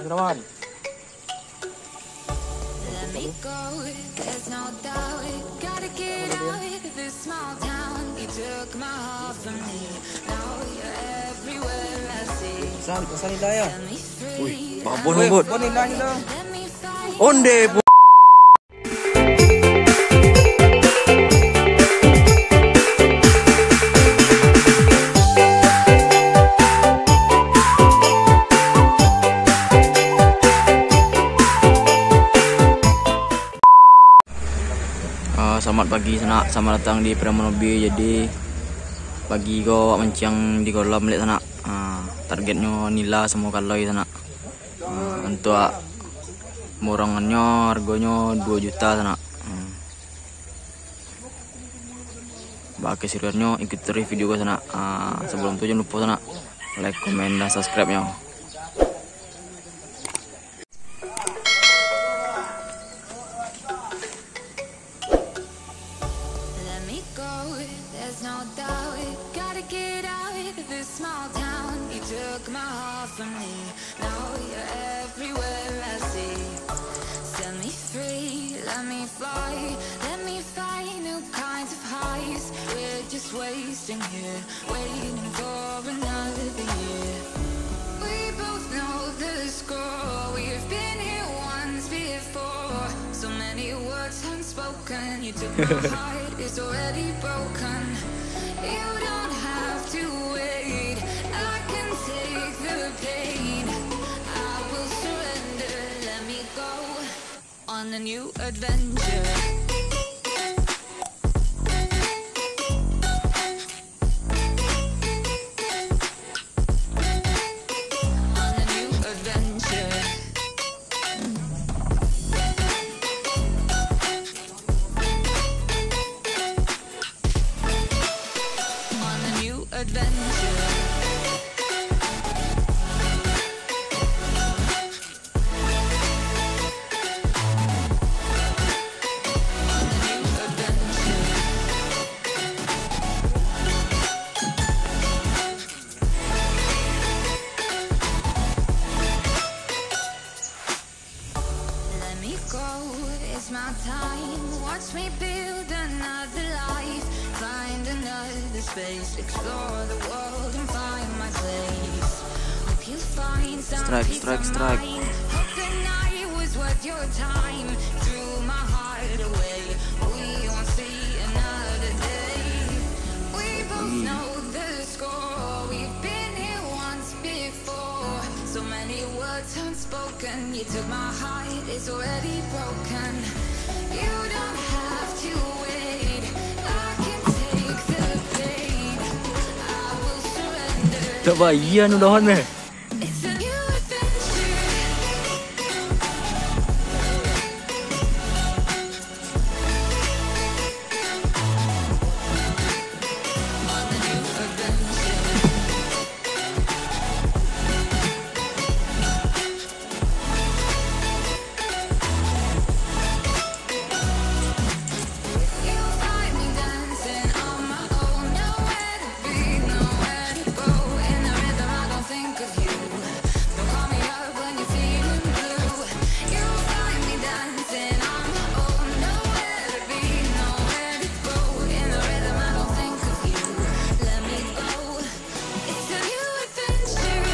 Gurame. Pesan Nila ya. Wih, babon bot. Bon Nila ni dah. Onde. Selamat pagi sanak, selamat datang di Terimakasih. Jadi pagi kau mancing di kolam lihat sanak. Targetnya Nila sama Kalo sanak. Untuk Borongannya harganya 2 juta sanak. Bagi sirnya ikut terus video gue sanak. Sebelum itu jangan lupa sanak like, komen, dan subscribe nya. Took my heart from me, now you're everywhere I see. Set me free, let me fly, let me find new kinds of highs. We're just wasting here, waiting for another year. We both know the score, we've been here once before. So many words unspoken, you took my heart, it's already broken. You don't have to wait, I can take the pain. I will surrender, let me go on a new adventure. On a new adventure. On a new adventure. It's my time, watch me build another life. Find another space, explore the world and find my place. Hope you find some peace of mind. Hope the night was worth your time. Threw my heart away, we won't see another day. We both know the score, we've been here once before. So many words unspoken, you took my heart, it's already broken. You don't have to wait, I can take the pain. I will surrender. Tak bayan udahan meh. It's a new adventure. On a new adventure. You'll find me dancing on my own, nowhere to be, nowhere to go. In the rhythm, I don't think of you. Don't call me up when you're feeling blue. You'll find me dancing on my own, nowhere to be, nowhere to go. In the rhythm, I don't think of you. Let me go. It's a new adventure.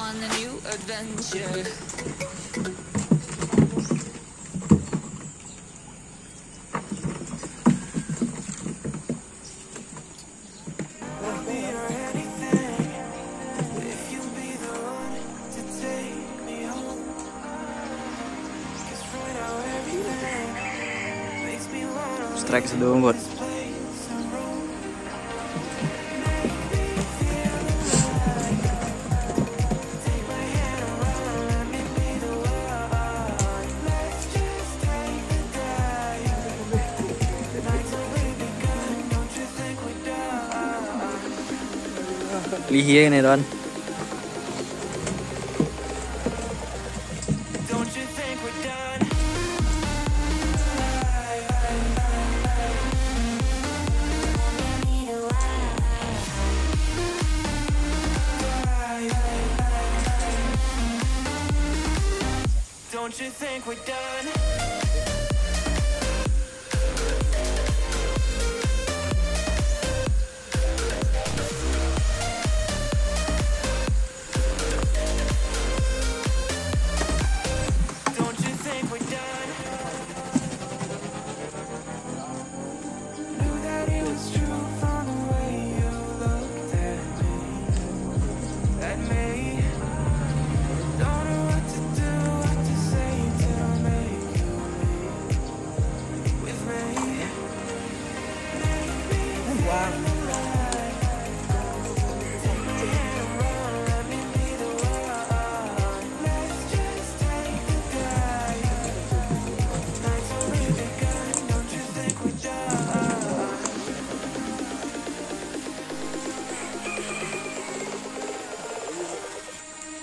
On a new adventure. Strike sedung bot. Lihia ini Don. Don't you think we're done? Don't you think we're done? Knew that it was true from the way you looked at me. At me. Don't know what to do, what to say to make you leave with me. Make me feel alive. Take my hand and run, let me be the one. Let's just take the dive. Night's already begun, don't you think we're done?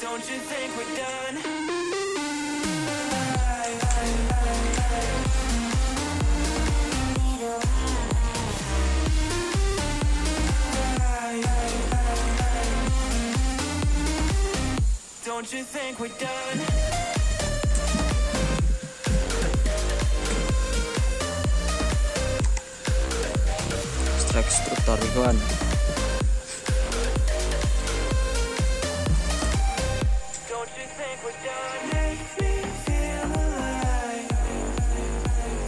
Don't you think we're done? Don't you think we're done? Strike struktur kawan. Don't you think we're done? Make me feel alive.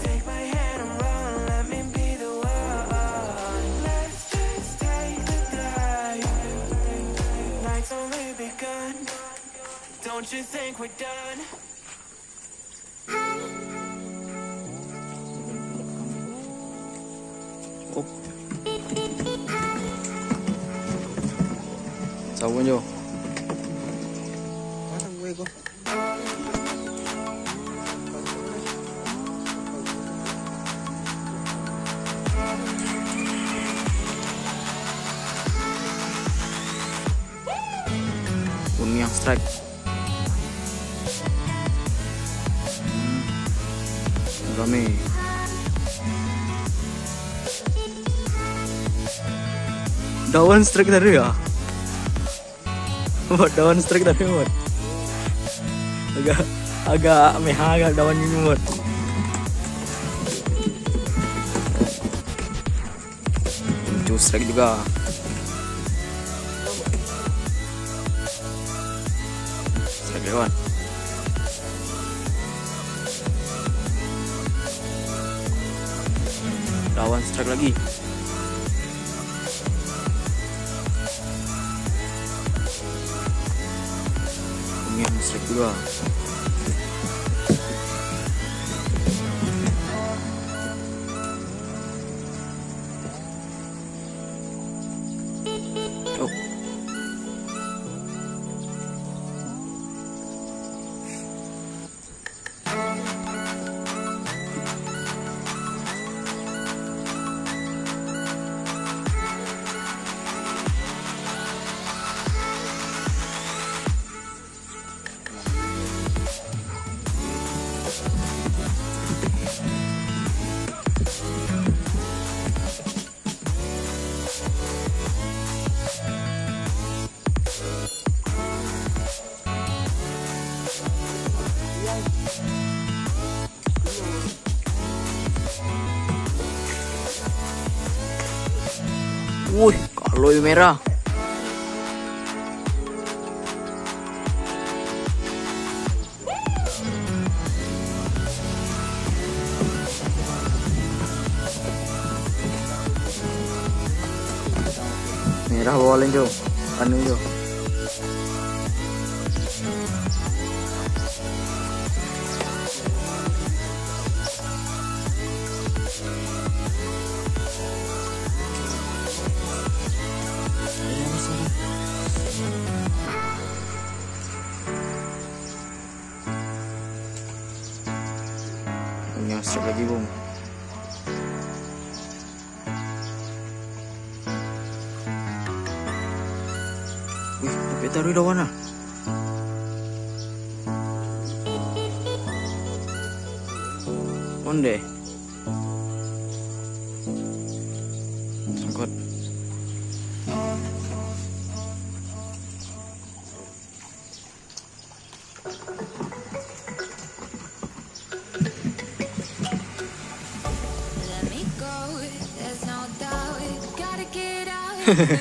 Take my hand and run, let me be the one. Let's just take the dive. Night's only begun. Don't you think we're done? Up. Sawan jo. Pasang gue ko. Bunyi yang strike. Gurame. Dawan strike dari ya? Buat dawan strike dari buat. Agak meha agak dawan ini buat. Muncul strike juga. Strike kawan. Dawan strike lagi. Yang strike juga. Oh. Wih, kalau yang merah. Merah bawa lenjo, anu jo. Yang strike lagi bung. taruh di mana? Onde. Sangkut.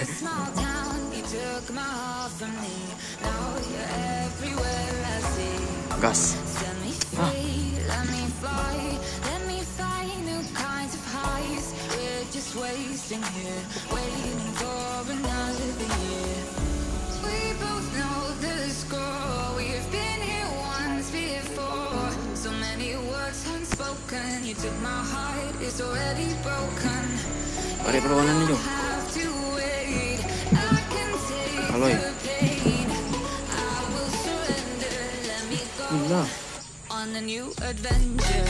Small town, you took my heart from me. Now you're everywhere I see. Gas. Set me free, let me fly, let me find new kinds of highs. We're just wasting here, waiting for another year. We both know the score. We've been here once before. So many words unspoken. You took my heart, it's already broken. Balik perlawanan ni, Jo. Halo ya. Nila. On a new adventure.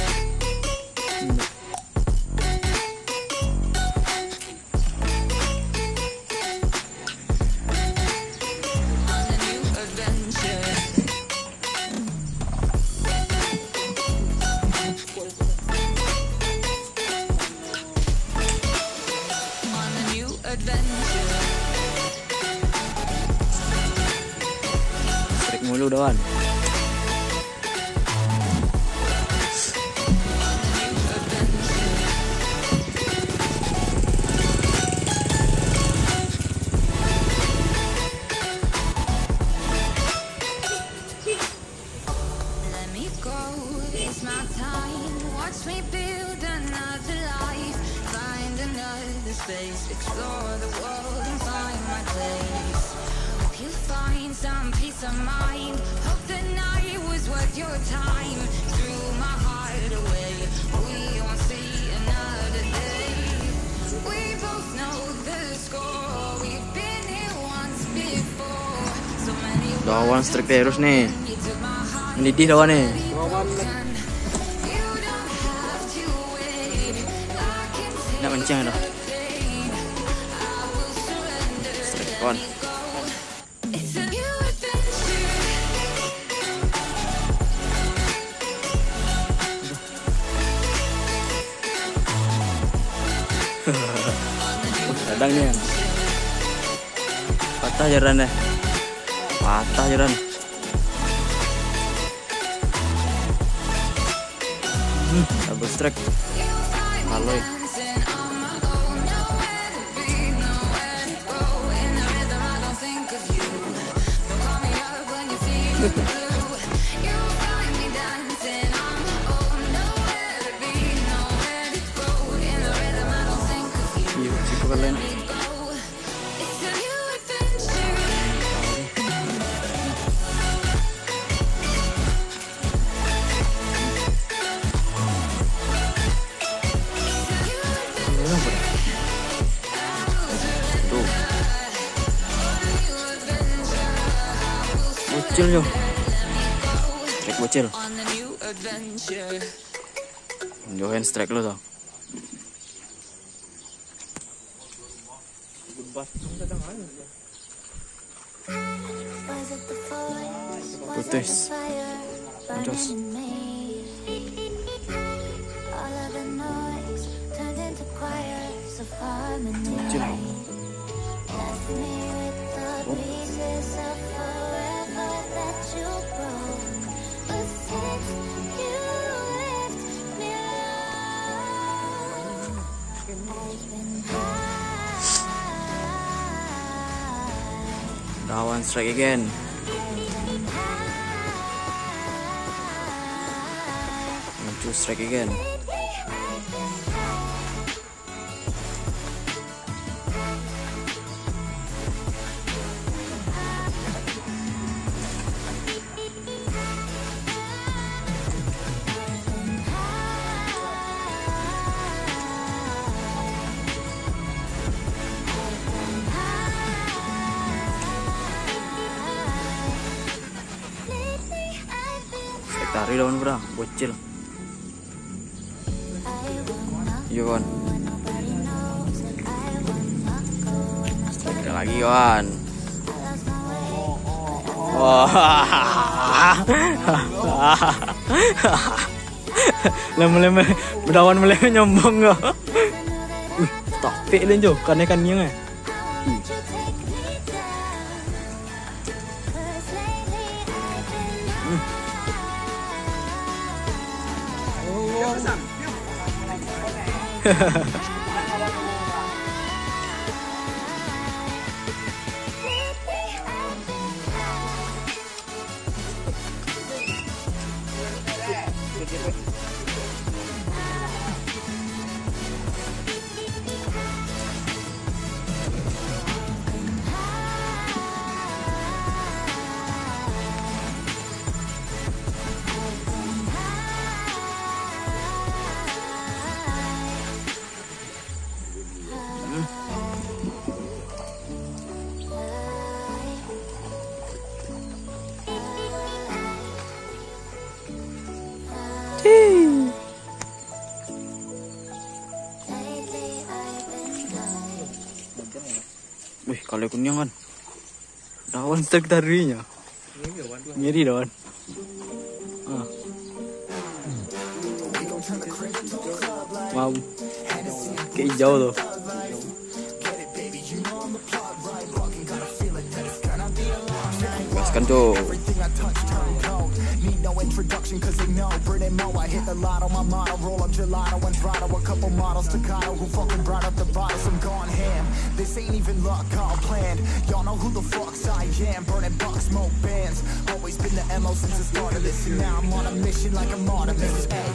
Mulu dah kan. Let me go, it's my time. Watch me build another life. Find another space. Explore the world and find my place. Hope you find some peace of mind. Hope the night was worth your time. Threw my heart away. We won't see another day. We both know the score. We've been here once before. So many Lawan strike terus nih. you took my heart. Mendidih lawan nih. Broken. You don't have to wait. I can take Nak mancing dah. pain. I will surrender. Strike on. It's a new adventure. Kadang nih. Patah jaran deh. Patah jaran. Double strike. Kalo ya. Dancing on my own, nowhere to be, nowhere to go. In the rhythm, I don't think of you. Don't call me up when you feel blue. You'll find me dancing on my own, nowhere to be, nowhere to go. In the rhythm, I don't think of you. Iya, siapa kalian? It's a new adventure. Tuh. Bocil Jo. Strike bocil. On a new adventure. Johan strike lo tuh. Was it the voice? Was it Putus. the fire Putus. burning in me? All of the noise turned into choirs of harmony. Bocil. Left me with the pieces of forever that you broke. But since you left me alone, I've been high. Lawan strike again. Muncul strike again. Strike tarik lawan bro, bocil. Iya kawan. Strike lagi kawan. Wah. Lama-lama berdawan meleme nyombong kok. Tapi lên jo kan ikannya nggak? Wih, kalau kuningan daun stek darinya. Miri daun. Mau ke hijau tuh. Gaskan tuh. No introduction cause they know Brit and Mo I hit the lotto, my motto roll up gelato and throttle a couple models staccato who fucking brought up the bottles I'm gone ham, this ain't even luck all planned, y'all know who the fucks I am, burning bucks, smoke bands always been the MO since the start of this and now I'm on a mission like I'm Artemis, hey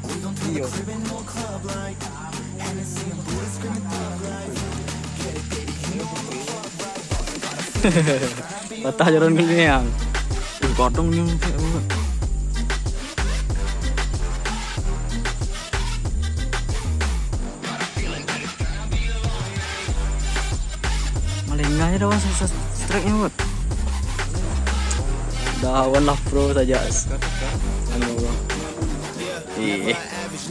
we gon' turn the crib into a club like Hennessy and Buddha screaming thug like get it baby, you know I'm a club right Patah jalan kuningan. Potong ni kayak apa? Malengahnya dawan strike-nya buat. Dawan lah pro saja. Anu bang.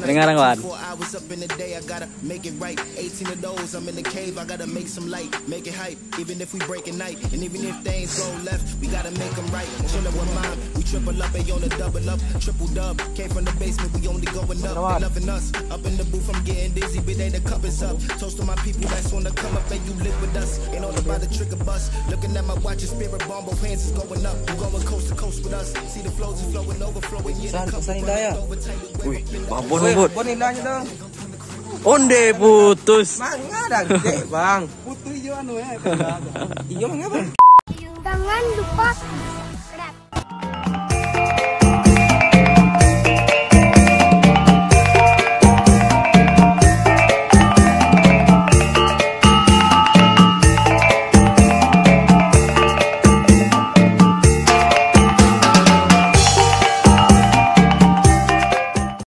Dengar kawan. Up in the day, I gotta make it right. 18 of those, I'm in the cave, I gotta make some light, make it hype, even if we break at night, and even if things go left, we gotta make them right. Chillin' with mine, we triple up, they on the double up, triple dub. Came from the basement, we only going up, they loving us. Up in the booth, I'm getting dizzy, but they the cup is up. Toast to my people that's wanna come up and you live with us. Ain't all about the trigger bus. Looking at my watch, spirit bomb, both hands is going up. You going coast to coast with us. See the flows is flowing, overflowing. Pesan Nila ya. Wih, babon bot. Bon Nilanya dong. Onde putus. Mangga dah gede bang. Putus hijau anu ya. Hijau mangga bang. Jangan lupa